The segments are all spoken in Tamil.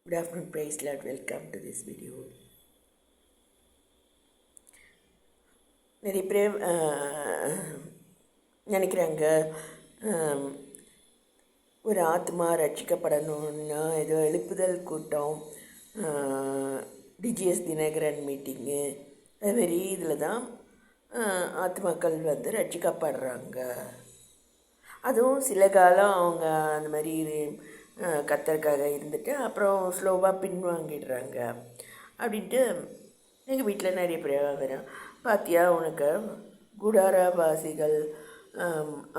Good afternoon, praise Lord. Welcome to this video. நிறைய பேர் நினைக்கிறாங்க ஒரு ஆத்மா ரட்சிக்கப்படணும்னா ஏதோ எழுப்புதல் கூட்டம், டிஜிஎஸ் தினகரன் மீட்டிங்கு, அதுமாரி இதில் தான் ஆத்மாக்கள் வந்து ரட்சிக்கப்படுறாங்க. அதுவும் சில காலம் அவங்க அந்த மாதிரி கத்தருக்காக இருந்துட்டு அப்புறம் ஸ்லோவாக பின்வாங்கிடுறாங்க அப்படின்ட்டு எங்கள் வீட்டில் நிறைய பேர் வரும். பாத்தியா, உனக்கு குடாரவாசிகள்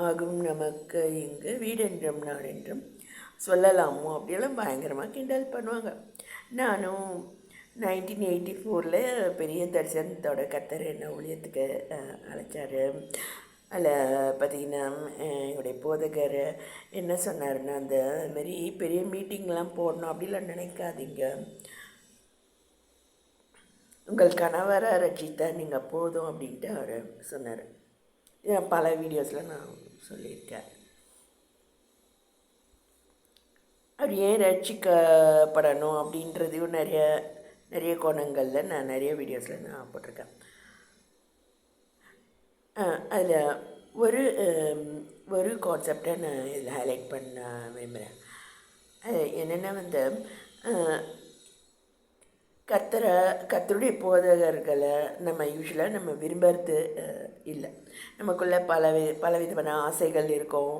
ஆகும் நமக்கு இங்கு வீடென்றும் நாடென்றும் சொல்லலாமோ அப்படியெல்லாம் பயங்கரமாக கிண்டல் பண்ணுவாங்க. நானும் 1984 பெரிய தரிசனத்தோட கத்தர் என்ன ஊழியத்துக்கு அழைச்சார். அதில் பார்த்திங்கன்னா எங்களுடைய போதகர் என்ன சொன்னார்னா, அந்த மாதிரி பெரிய மீட்டிங்லாம் போடணும் அப்படிலாம் நினைக்காதீங்க, உங்கள் கணவரை ரட்சித்தா நீங்கள் போதும் அப்படின்ட்டு அவர் சொன்னார். பல வீடியோஸில் நான் சொல்லியிருக்கேன். அவர் ஏன் ரட்சிக்கப்படணும் அப்படின்றதையும் நிறைய கோணங்களில் நான் நிறைய வீடியோஸில் நான் போட்டிருக்கேன். அதில் ஒரு கான்செப்டை நான் இதில் ஹைலைட் பண்ண விரும்புகிறேன். என்னென்னா வந்து கர்த்தருடைய போதகர்களை நம்ம யூஸ்வலாக நம்ம விரும்புறது இல்லை. நமக்குள்ளே பலவிதமான ஆசைகள் இருக்கும்.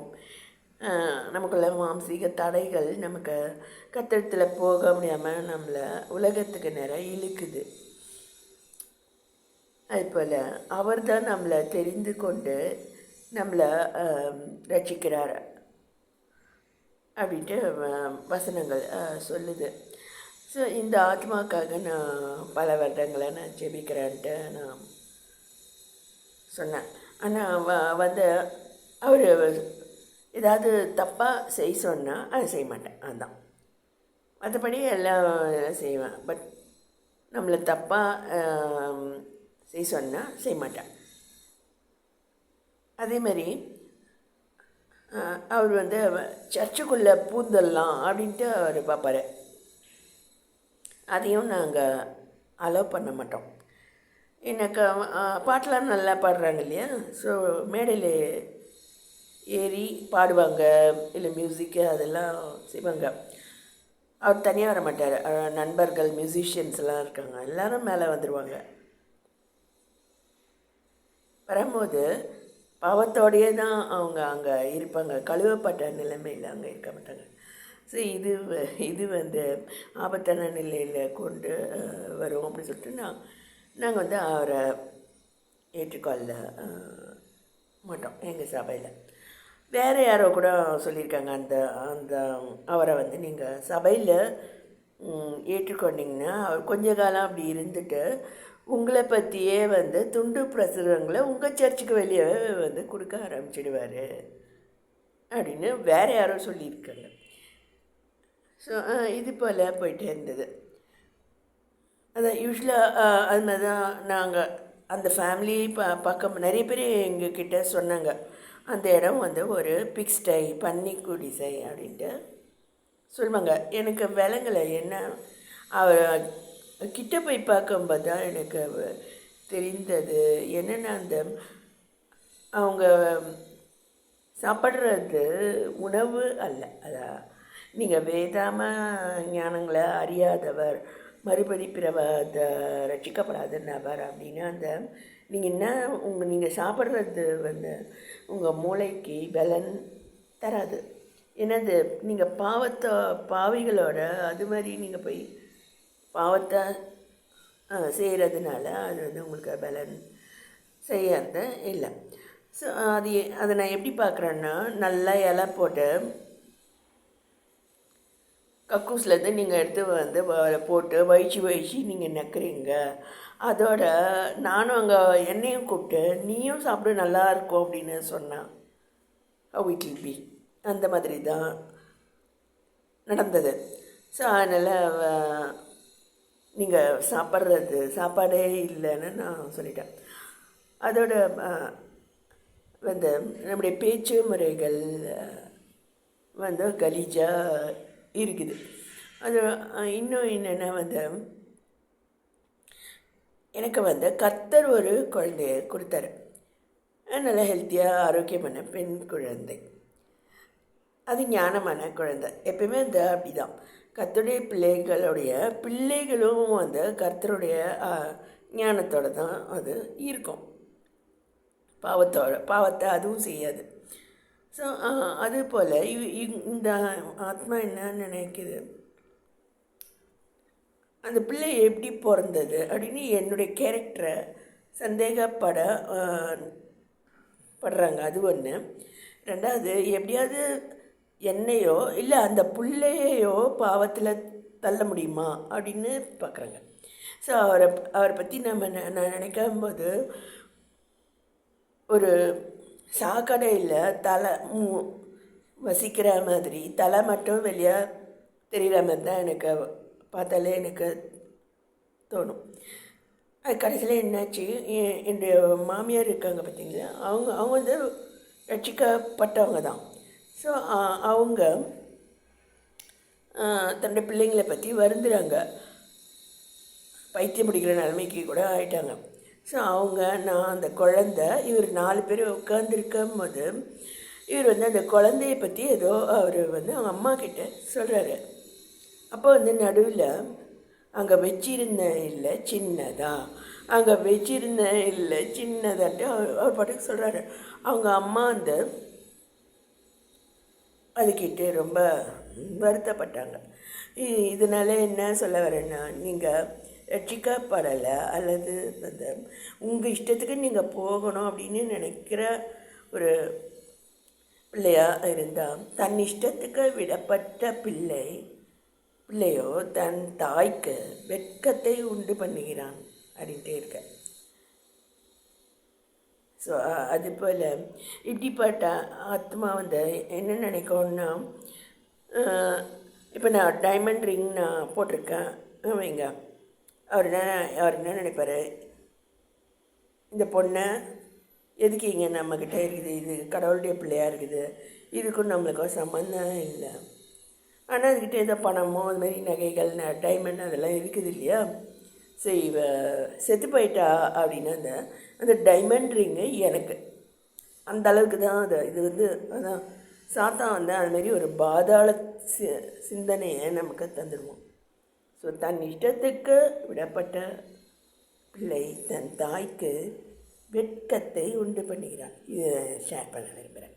நமக்குள்ள மாம்சீக தடைகள் நமக்கு கர்த்தரத்தில் போக முடியாமல் நம்மளை உலகத்துக்கு நேரம் இழுக்குது. அதுபோல் அவர் தான் நம்மளை தெரிந்து கொண்டு நம்மளை ரட்சிக்கிறார் அப்படின்ட்டு வசனங்கள் சொல்லுது. ஸோ இந்த ஆத்மாக்காக நான் பல வருடங்களை நான் ஜெபிக்கிறேன்ட்டு நான் சொன்னேன். ஆனால் வந்து அவர் ஏதாவது தப்பாக செய்ய சொன்னால் அதை செய்ய மாட்டேன். அதுதான், மற்றபடி எல்லாம் செய்வேன். பட் நம்மளை தப்பாக செய்ய சொன்னால் செய்ய மாட்டேன். அதேமாதிரி அவர் வந்து சர்ச்சுக்குள்ளே பூந்தரலாம் அப்படின்ட்டு அவர் பார்ப்பார். அதையும் நாங்கள் அலோவ் பண்ண மாட்டோம். எனக்கு பாட்டெலாம் நல்லா பாடுறாங்க இல்லையா, ஸோ மேடையில் ஏறி பாடுவாங்க, இல்லை மியூசிக்கு அதெல்லாம் செய்வாங்க. அவர் தனியாக வர மாட்டார். நண்பர்கள் மியூசிஷியன்ஸ் எல்லாம் இருக்காங்க, எல்லோரும் மேலே வந்துடுவாங்க. வரும்போது பாவத்தோடையே தான் அவங்க அங்கே இருப்பாங்க, கழுவப்பட்ட நிலைமையில் அங்கே இருக்க மாட்டாங்க. ஸோ இது வந்து ஆபத்தான நிலையில் கொண்டு வரும் அப்படின்னு சொல்லிட்டு நாங்கள் வந்து அவரை ஏற்றுக்கொள்ள மாட்டோம் எங்கள் சபையில். வேறு யாரோ கூட சொல்லியிருக்காங்க, அந்த அவரை வந்து நீங்கள் சபையில் ஏற்றுக்கொண்டிங்கன்னா அவர் கொஞ்ச காலம் அப்படி இருந்துட்டு உங்களை பற்றியே வந்து துண்டு பிரசுரங்களை உங்கள் சர்ச்சுக்கு வெளியே வந்து கொடுக்க ஆரம்பிச்சிடுவார் அப்படின்னு வேறு யாரோ சொல்லியிருக்காங்க. ஸோ இது போல் போயிட்டே இருந்தது. அதான் யூஸ்வலாக அது மாதிரி தான் நாங்கள் அந்த ஃபேமிலி பக்கம் நிறைய பேர் எங்ககிட்ட சொன்னாங்க, அந்த இடம் வந்து ஒரு பிக்ஸ்டை, பன்னி குடிசை அப்படின்ட்டு சொல்லுவாங்க. எனக்கு விலங்கலை என்ன, அவர் கிட்ட போய் பார்க்கும்போது தான் எனக்கு தெரிந்தது என்னென்னா, அந்த அவங்க சாப்பிட்றது உணவு அல்ல. அதான் நீங்கள் வேதாம ஞானங்களை அறியாதவர், மறுபடி பிறவாத ரட்சிக்கப்படாத நபர் அப்படின்னு அந்த நீங்கள் என்ன நீங்கள் சாப்பிட்றது வந்து உங்கள் மூளைக்கு பலன் தராது. என்னது, நீங்கள் பாவிகளோட அது மாதிரி நீங்கள் போய் பாவத்தை செய்கிறதுனால அது வந்து உங்களுக்கு பலன் செய்யாது இல்லை. ஸோ அதை நான் எப்படி பார்க்குறேன்னா, நல்லா இலை போட்டு கக்கூஸ்லேருந்து நீங்கள் எடுத்து வந்து போட்டு வயிச்சு நீங்கள் நக்குறீங்க. அதோட நானும் அங்கே என்னையும் கூப்பிட்டு நீயும் சாப்பிட நல்லா இருக்கும் அப்படின்னு சொன்னான். வீட்டில் பி அந்த மாதிரி தான் நடந்தது. ஸோ அதனால் நீங்கள் சாப்பாடே இல்லைன்னு நான் சொல்லிட்டேன். அதோட வந்து நம்முடைய பேச்சு முறைகள் வந்து கலீஜாக இருக்குது. அது இன்னும் என்னென்னா வந்து எனக்கு வந்து கர்த்தர் ஒரு குழந்தைய கொடுத்தாரு. நல்லா ஹெல்த்தியாக ஆரோக்கியமான பெண் குழந்தை. அது ஞானமான குழந்தை. எப்பயுமே இந்த அப்படி தான் கர்த்தருடைய பிள்ளைகளும் வந்து கர்த்தருடைய ஞானத்தோடு தான் அது இருக்கும். பாவத்தை அதுவும் செய்யாது. ஸோ அது போல் இந்த ஆத்மா என்ன நினைக்குது, அந்த பிள்ளை எப்படி பிறந்தது அப்படின்னு என்னுடைய கேரக்டரை படுறாங்க. அது ஒன்று. ரெண்டாவது, எப்படியாவது என்னையோ இல்லை அந்த பிள்ளையோ பாவத்தில் தள்ள முடியுமா அப்படின்னு பார்க்குறாங்க. ஸோ அவரை பற்றி நான் நினைக்கும் போது ஒரு சாக்கடையில் தலை வசிக்கிற மாதிரி தலை மட்டும் வெளியாக தெரிகிற மாதிரி தான் எனக்கு பார்த்தாலே எனக்கு தோணும். அது கடைசியில் என்னாச்சு, என்னுடைய மாமியார் இருக்காங்க பார்த்தீங்களா, அவங்க வந்து ரட்சிக்கப்பட்டவங்க தான். ஸோ அவங்க தன்னுடைய பிள்ளைங்களை பற்றி வருந்துறாங்க. பைத்தியம் பிடிக்கிற நிலைமைக்கு கூட ஆயிட்டாங்க. ஸோ நான் அந்த குழந்தை இவர் 4 பேர் உட்காந்துருக்கும் போது இவர் வந்து அந்த குழந்தைய பற்றி ஏதோ அவர் வந்து அவங்க அம்மா கிட்ட சொல்கிறாரு. அப்போ வந்து நடுவில் அங்கே வச்சிருந்தேன் இல்லை சின்னதான்ட்டு அவர் பாட்டுக்கு சொல்கிறாரு. அவங்க அம்மா வந்து அதுக்கிட்டு ரொம்ப வருத்தப்பட்டாங்க. இதனால என்ன சொல்ல வரேன்னா, நீங்கள் ரட்சிக்கப்படலை அல்லது அந்த உங்கள் இஷ்டத்துக்கு நீங்கள் போகணும் அப்படின்னு நினைக்கிற ஒரு பிள்ளையாக இருந்தால், தன் இஷ்டத்துக்கு விடப்பட்ட பிள்ளையோ தன் தாய்க்கு வெட்கத்தை உண்டு பண்ணுகிறான் அப்படின்ட்டே இருக்க. ஸோ அதுபோல் இப்படிப்பட்ட ஆத்மா வந்து என்ன நினைக்கணும்னா, இப்போ நான் டைமண்ட் ரிங் நான் போட்டிருக்கேன் வைங்க, அவர் என்ன நினைப்பார், இந்த பொண்ணை எதுக்கு இங்கே நம்மக்கிட்ட இருக்குது, இது கடவுளுடைய பிள்ளையாக இருக்குது, இதுக்கும் நம்மளுக்கும் சம்மந்தம் இல்லை. ஆனால் அதுக்கிட்ட ஏதோ பணமோ அது மாதிரி நகைகள் டைமண்ட் அதெல்லாம் இருக்குது இல்லையா. ஸோ செத்து போயிட்டா அப்படின்னா அந்த டைமண்ட் ரிங்கு எனக்கு அந்த அளவுக்கு தான் இது வந்து அதான் சாத்தான் வந்து அதுமாரி ஒரு பாதாள சிந்தனையை நமக்கு தந்துடுவோம். ஸோ தன் இஷ்டத்துக்கு விடப்பட்ட பிள்ளை தன் தாய்க்கு வெட்கத்தை உண்டு பண்ணுகிறான். இதை ஷேர் பண்ண விரும்புகிறேன்.